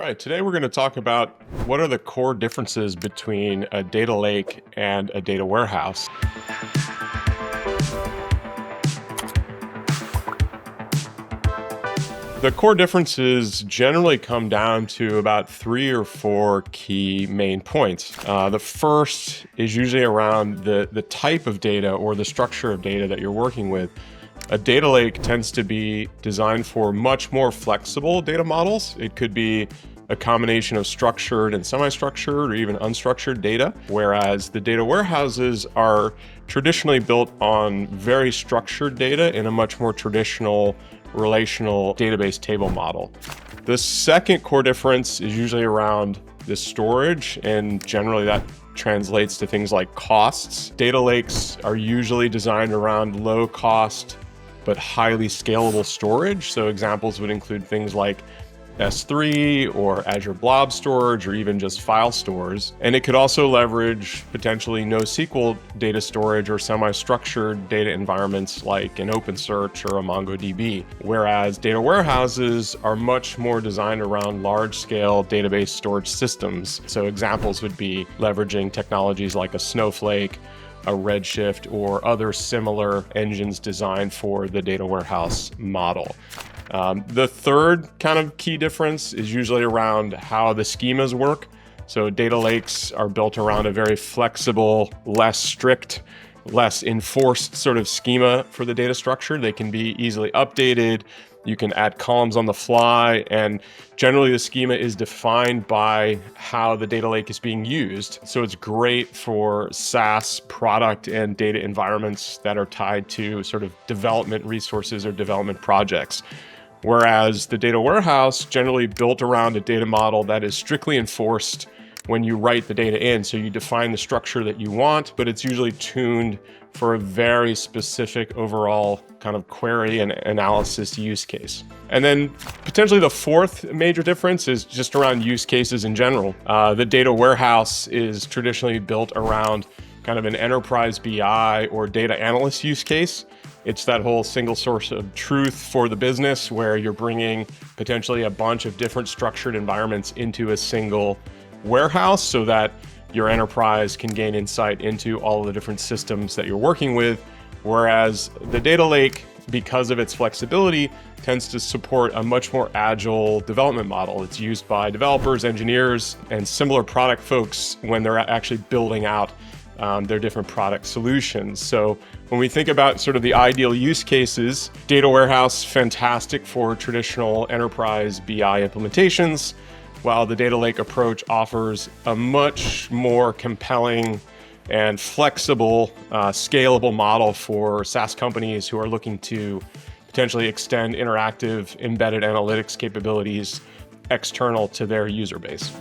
All right, today we're going to talk about what are the core differences between a data lake and a data warehouse. The core differences generally come down to about 3 or 4 key main points. The first is usually around the type of data or the structure of data that you're working with. A data lake tends to be designed for much more flexible data models. It could be a combination of structured and semi-structured or even unstructured data, whereas the data warehouses are traditionally built on very structured data in a much more traditional relational database table model. The second core difference is usually around the storage, and generally that translates to things like costs. Data lakes are usually designed around low cost but highly scalable storage. So examples would include things like S3 or Azure Blob Storage or even just file stores. And it could also leverage potentially NoSQL data storage or semi-structured data environments like an OpenSearch or a MongoDB. Whereas data warehouses are much more designed around large-scale database storage systems. So examples would be leveraging technologies like a Snowflake, a Redshift, or other similar engines designed for the data warehouse model. The third kind of key difference is usually around how the schemas work. So data lakes are built around a very flexible, less strict, less enforced sort of schema for the data structure. They can be easily updated. You can add columns on the fly, and generally the schema is defined by how the data lake is being used. So it's great for SaaS product and data environments that are tied to sort of development resources or development projects. Whereas the data warehouse generally built around a data model that is strictly enforced when you write the data in. So you define the structure that you want, but it's usually tuned for a very specific overall kind of query and analysis use case. And then potentially the fourth major difference is just around use cases in general. The data warehouse is traditionally built around kind of an enterprise BI or data analyst use case. It's that whole single source of truth for the business where you're bringing potentially a bunch of different structured environments into a single warehouse so that your enterprise can gain insight into all of the different systems that you're working with. Whereas the data lake, because of its flexibility, tends to support a much more agile development model. It's used by developers, engineers, and similar product folks when they're actually building out their different product solutions. So when we think about sort of the ideal use cases, data warehouse, fantastic for traditional enterprise BI implementations, while the data lake approach offers a much more compelling and flexible, scalable model for SaaS companies who are looking to potentially extend interactive embedded analytics capabilities external to their user base.